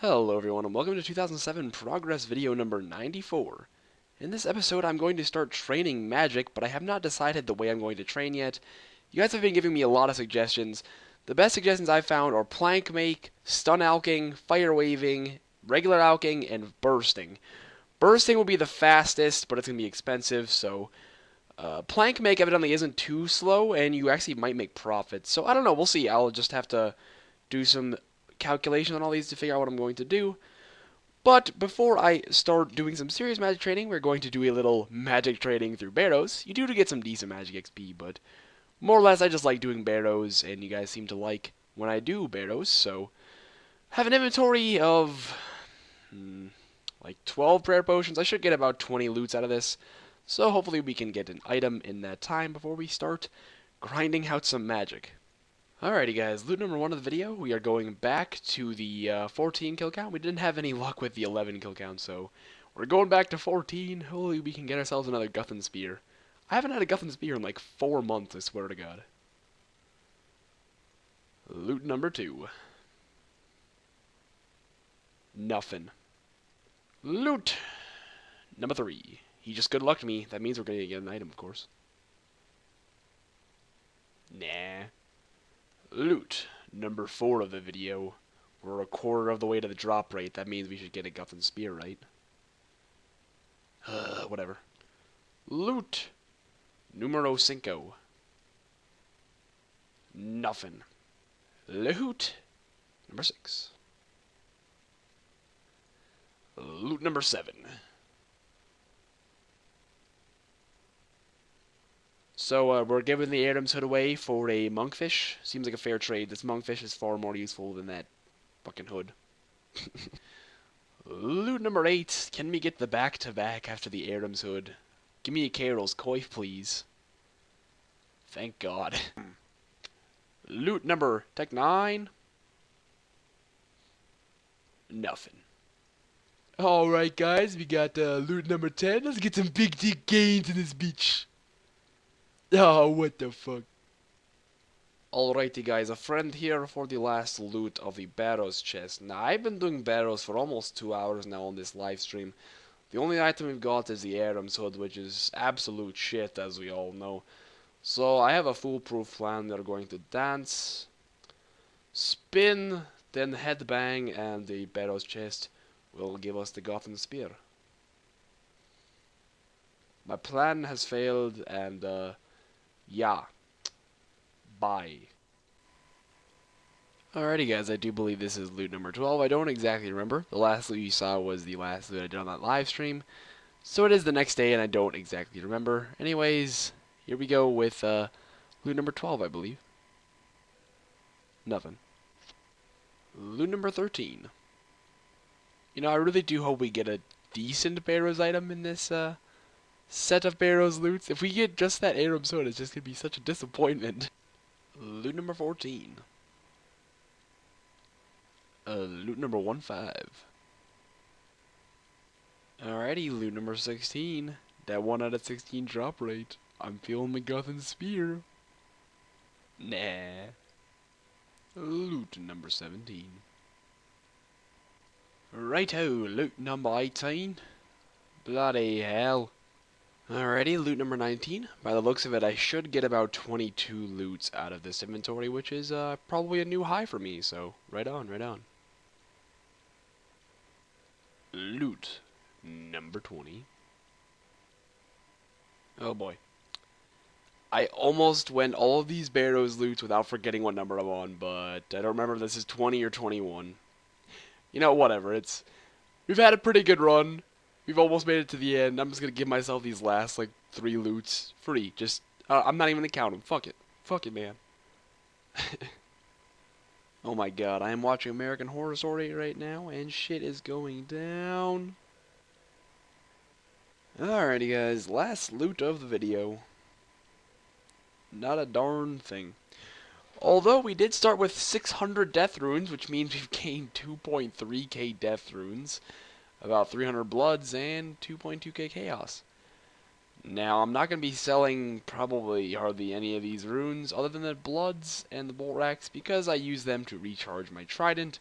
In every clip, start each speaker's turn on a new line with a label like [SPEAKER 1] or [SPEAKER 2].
[SPEAKER 1] Hello everyone and welcome to 2007 Progress video number 94. In this episode I'm going to start training magic, but I have not decided the way I'm going to train yet. You guys have been giving me a lot of suggestions. The best suggestions I've found are plank make, stun alching, fire waving, regular alching, and bursting. Bursting will be the fastest, but it's going to be expensive, so plank make evidently isn't too slow, and you actually might make profits. So I don't know, we'll see. I'll just have to do some calculation on all these to figure out what I'm going to do. But before I start doing some serious magic training, we're going to do a little magic training through Barrows. You do to get some decent magic XP, but more or less I just like doing Barrows, and you guys seem to like when I do Barrows, so have an inventory of like 12 prayer potions. I should get about 20 loots out of this, so hopefully we can get an item in that time before we start grinding out some magic. Alrighty guys, loot number 1 of the video, we are going back to the 14 kill count. We didn't have any luck with the 11 kill count, so we're going back to 14. Hopefully we can get ourselves another Guthan Spear. I haven't had a Guthan Spear in like 4 months, I swear to God. Loot number 2. Nothing. Loot number 3. He just good lucked me. That means we're going to get an item, of course. Nah. Loot number 4 of the video. We're a quarter of the way to the drop rate. That means we should get a Guthan Spear, right? Whatever. Loot numero 5. Nothing. Loot number 6. Loot number 7. So we're giving the Ahrim's hood away for a monkfish. Seems like a fair trade. This monkfish is far more useful than that fucking hood. Loot number 8. Can we get the back-to-back after the Ahrim's hood? Give me a Karil's coif, please. Thank God. Loot number Tech 9. Nothing. Alright guys, we got loot number 10. Let's get some big dick gains in this bitch. Oh, what the fuck. Alrighty guys, a friend here for the last loot of the Barrows chest. Now, I've been doing Barrows for almost 2 hours now on this live stream. The only item we've got is the Ahrim's hood, which is absolute shit, as we all know. So, I have a foolproof plan. We're going to dance, spin, then headbang, and the Barrows chest will give us the Guthan Spear. My plan has failed, and yeah. Bye. Alrighty guys, I do believe this is loot number 12. I don't exactly remember. The last loot you saw was the last loot I did on that live stream. So it is the next day and I don't exactly remember. Anyways, here we go with loot number 12, I believe. Nothing. Loot number 13. You know, I really do hope we get a decent Barrows item in this set of Barrows loots. If we get just that Ahrim's hood, it's just gonna be such a disappointment. Loot number 14. Loot number 15. Alrighty, loot number 16. That 1 out of 16 drop rate. I'm feeling the Guthan Spear. Nah. Loot number 17. Righto, loot number 18. Bloody hell. Alrighty, loot number 19. By the looks of it, I should get about 22 loots out of this inventory, which is probably a new high for me, so right on, right on. Loot number 20. Oh boy. I almost went all of these Barrows loots without forgetting what number I'm on, but I don't remember if this is 20 or 21. You know, whatever, we've had a pretty good run. We've almost made it to the end. I'm just gonna give myself these last, like, 3 loots free. Just, I'm not even gonna count them. Fuck it. Fuck it, man. Oh my god, I am watching American Horror Story right now, and shit is going down. Alrighty, guys. Last loot of the video. Not a darn thing. Although we did start with 600 death runes, which means we've gained 2.3k death runes. About 300 bloods and 2.2k chaos. Now, I'm not going to be selling probably hardly any of these runes other than the bloods and the bolt racks because I use them to recharge my trident.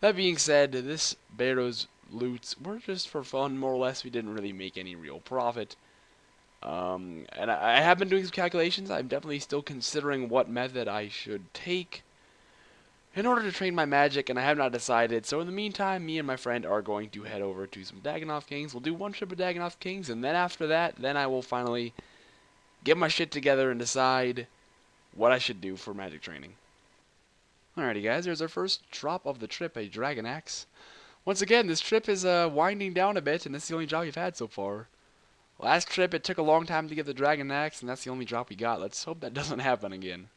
[SPEAKER 1] That being said, this Barrows loots were just for fun, more or less. We didn't really make any real profit. And I have been doing some calculations. I'm definitely still considering what method I should take in order to train my magic, and I have not decided. So in the meantime, me and my friend are going to head over to some Dagonoth Kings. We'll do one trip of Dagonoth Kings, and then after that, then I will finally get my shit together and decide what I should do for magic training. Alrighty guys, there's our first drop of the trip, a dragon axe. Once again, this trip is winding down a bit, and this is the only job we've had so far. Last trip, it took a long time to get the dragon axe, and that's the only drop we got. Let's hope that doesn't happen again.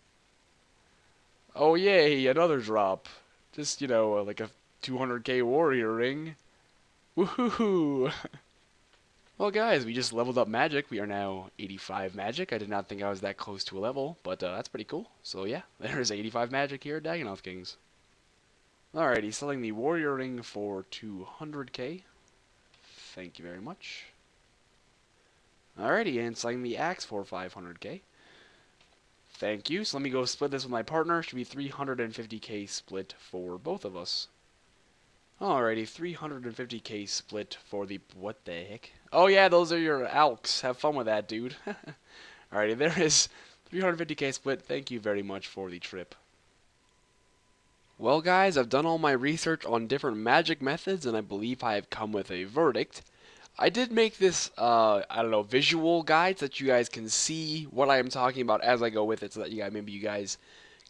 [SPEAKER 1] Oh yay, another drop. Just, like a 200k warrior ring. Woohoo! Well guys, we just leveled up magic. We are now 85 magic. I did not think I was that close to a level, but that's pretty cool. So yeah, there's 85 magic here at Dagonoth Kings. Alrighty, selling the warrior ring for 200k. Thank you very much. Alrighty, and selling the axe for 500k. Thank you. So let me go split this with my partner. Should be 350k split for both of us. Alrighty, 350k split for the... What the heck? Oh yeah, those are your alks. Have fun with that, dude. Alrighty, there is 350k split. Thank you very much for the trip. Well guys, I've done all my research on different magic methods, and I believe I have come with a verdict. I did make this, visual guide so that you guys can see what I am talking about as I go with it, so that maybe you guys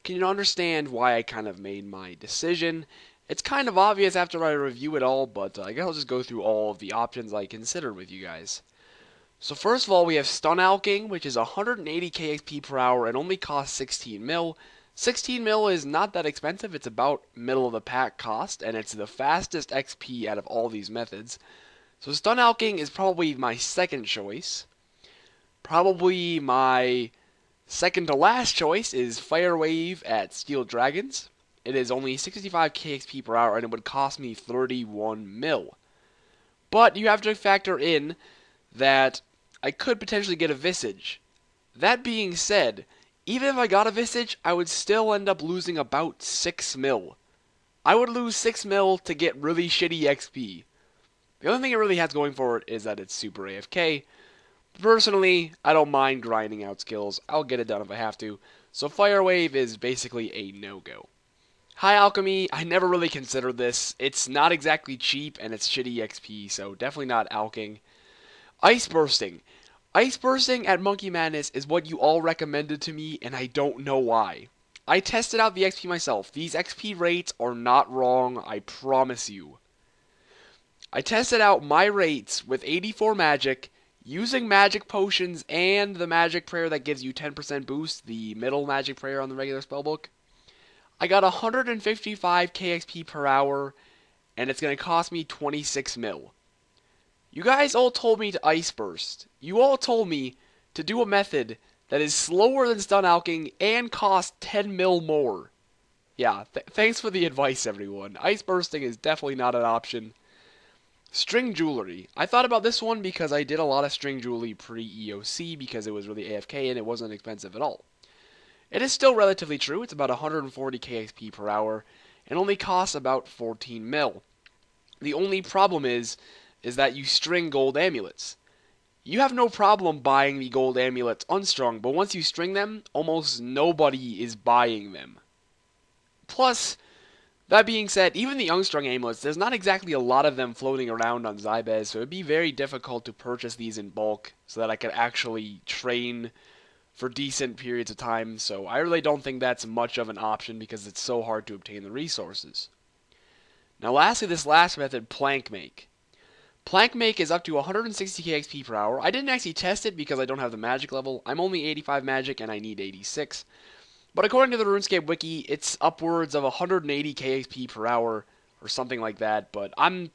[SPEAKER 1] can understand why I kind of made my decision. It's kind of obvious after I review it all, but I guess I'll just go through all of the options I considered with you guys. So first of all, we have stun alking, which is 180 KXP per hour and only costs 16 mil. 16 mil is not that expensive, it's about middle of the pack cost, and it's the fastest XP out of all these methods. So stun alking is probably my second choice. Probably my second to last choice is Fire Wave at Steel Dragons. It is only 65 KXP per hour and it would cost me 31 mil. But you have to factor in that I could potentially get a Visage. That being said, even if I got a Visage, I would still end up losing about 6 mil. I would lose 6 mil to get really shitty XP. The only thing it really has going for it is that it's super AFK. Personally, I don't mind grinding out skills. I'll get it done if I have to. So Fire Wave is basically a no-go. High Alchemy, I never really considered this. It's not exactly cheap and it's shitty XP, so definitely not alking. Ice Bursting. Ice Bursting at Monkey Madness is what you all recommended to me, and I don't know why. I tested out the XP myself. These XP rates are not wrong, I promise you. I tested out my rates with 84 magic, using magic potions and the magic prayer that gives you 10% boost, the middle magic prayer on the regular spellbook. I got 155 KXP per hour, and it's going to cost me 26 mil. You guys all told me to Ice Burst. You all told me to do a method that is slower than stun alking and costs 10 mil more. Yeah, thanks for the advice, everyone. Ice Bursting is definitely not an option. String Jewelry. I thought about this one because I did a lot of String Jewelry pre-EOC because it was really AFK and it wasn't expensive at all. It is still relatively true. It's about 140 KXP per hour and only costs about 14 mil. The only problem is that you string gold amulets. You have no problem buying the gold amulets unstrung, but once you string them, almost nobody is buying them. Plus, that being said, even the unstrung amulets, there's not exactly a lot of them floating around on Zybez, so it would be very difficult to purchase these in bulk so that I could actually train for decent periods of time, so I really don't think that's much of an option because it's so hard to obtain the resources. Now lastly, this last method, Plank Make. Plank Make is up to 160 KXP per hour. I didn't actually test it because I don't have the magic level. I'm only 85 magic and I need 86. But according to the Runescape wiki, it's upwards of 180 KXP per hour or something like that. But I'm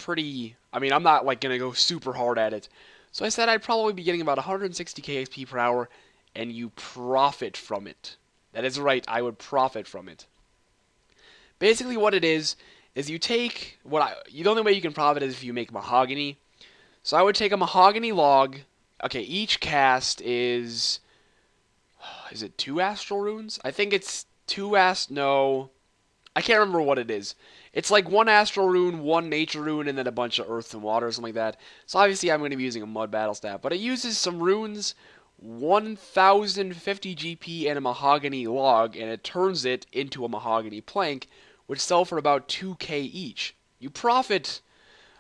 [SPEAKER 1] not like going to go super hard at it. So I said I'd probably be getting about 160 KXP per hour and you profit from it. That is right, I would profit from it. Basically what it is you take the only way you can profit is if you make mahogany. So I would take a mahogany log. Okay, each cast is it 2 astral runes? I think it's 2 no. I can't remember what it is. It's like one astral rune, one nature rune, and then a bunch of earth and water or something like that. So obviously I'm going to be using a mud battle staff, but it uses some runes, 1050 GP, and a mahogany log, and it turns it into a mahogany plank, which sell for about 2k each. You profit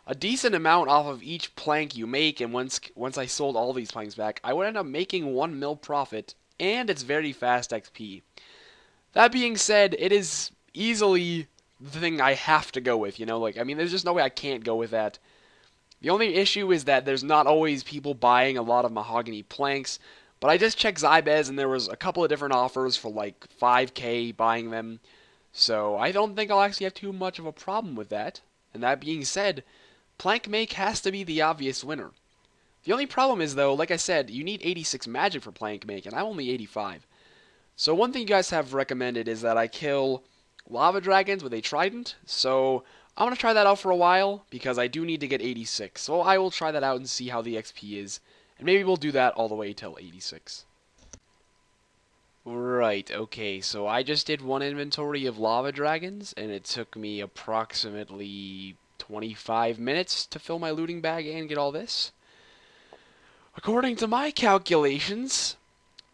[SPEAKER 1] a decent amount off of each plank you make, and once I sold all these planks back, I would end up making 1 mil profit, and it's very fast XP. That being said, it is easily the thing I have to go with, like, I mean, there's just no way I can't go with that. The only issue is that there's not always people buying a lot of mahogany planks, but I just checked Zybez and there was a couple of different offers for like 5k buying them, so I don't think I'll actually have too much of a problem with that. And that being said, plank make has to be the obvious winner. The only problem is, though, like I said, you need 86 magic for plank make, and I'm only 85. So one thing you guys have recommended is that I kill lava dragons with a trident, so I'm going to try that out for a while, because I do need to get 86. So I will try that out and see how the XP is, and maybe we'll do that all the way till 86. Right, okay, so I just did one inventory of lava dragons, and it took me approximately 25 minutes to fill my looting bag and get all this. According to my calculations,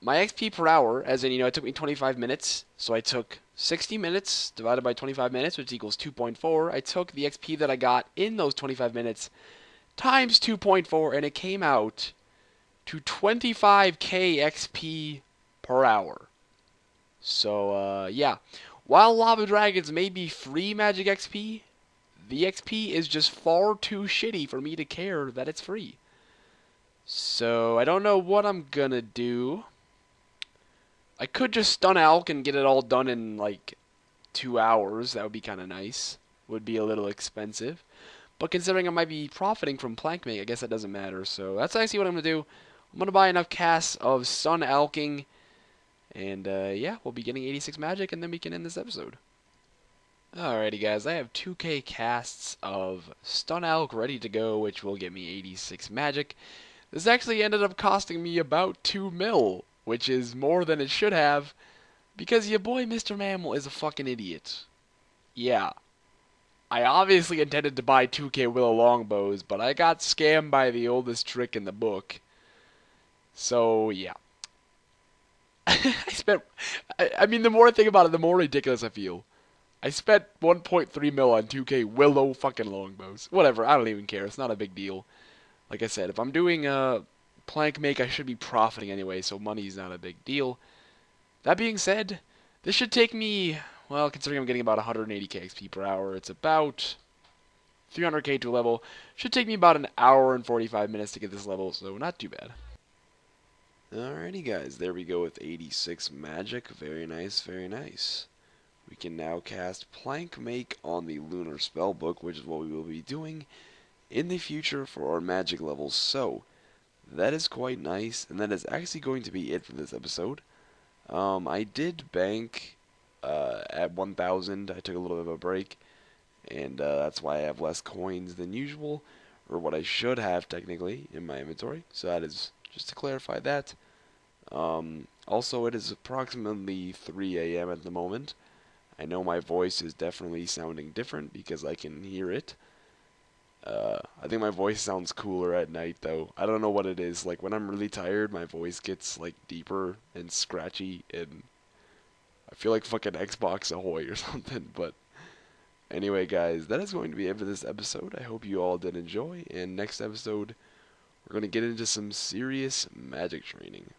[SPEAKER 1] my XP per hour, as in, it took me 25 minutes, so I took 60 minutes divided by 25 minutes, which equals 2.4. I took the XP that I got in those 25 minutes times 2.4, and it came out to 25k XP per hour. So, yeah. While lava dragons may be free magic XP, the XP is just far too shitty for me to care that it's free. So, I don't know what I'm gonna do. I could just stun Alk and get it all done in, like, 2 hours. That would be kind of nice. Would be a little expensive. But considering I might be profiting from plank make, I guess that doesn't matter. So, that's actually what I'm gonna do. I'm gonna buy enough casts of stun Alking. And, yeah, we'll be getting 86 magic, and then we can end this episode. Alrighty, guys, I have 2k casts of Stun Alk ready to go, which will get me 86 magic. This actually ended up costing me about 2 mil, which is more than it should have, because your boy Mr. Mammal is a fucking idiot. Yeah. I obviously intended to buy 2k willow longbows, but I got scammed by the oldest trick in the book. So, yeah. I mean, the more I think about it, the more ridiculous I feel. I spent 1.3 mil on 2k willow fucking longbows. Whatever, I don't even care. It's not a big deal. Like I said, if I'm doing plank make, I should be profiting anyway, so money's not a big deal. That being said, this should take me, well, considering I'm getting about 180k XP per hour, it's about 300k to a level. Should take me about an hour and 45 minutes to get this level, so not too bad. Alrighty, guys, there we go with 86 magic. Very nice, very nice. We can now cast Plank Make on the Lunar Spellbook, which is what we will be doing in the future for our magic levels. So, that is quite nice, and that is actually going to be it for this episode. I did bank at 1,000. I took a little bit of a break, and that's why I have less coins than usual, or what I should have technically in my inventory. So that is just to clarify that. Also, it is approximately 3 a.m. at the moment. I know my voice is definitely sounding different because I can hear it. I think my voice sounds cooler at night, though. I don't know what it is. Like, when I'm really tired, my voice gets, like, deeper and scratchy, and I feel like fucking Xbox Ahoy or something. But anyway, guys, that is going to be it for this episode. I hope you all did enjoy, and next episode, we're going to get into some serious magic training.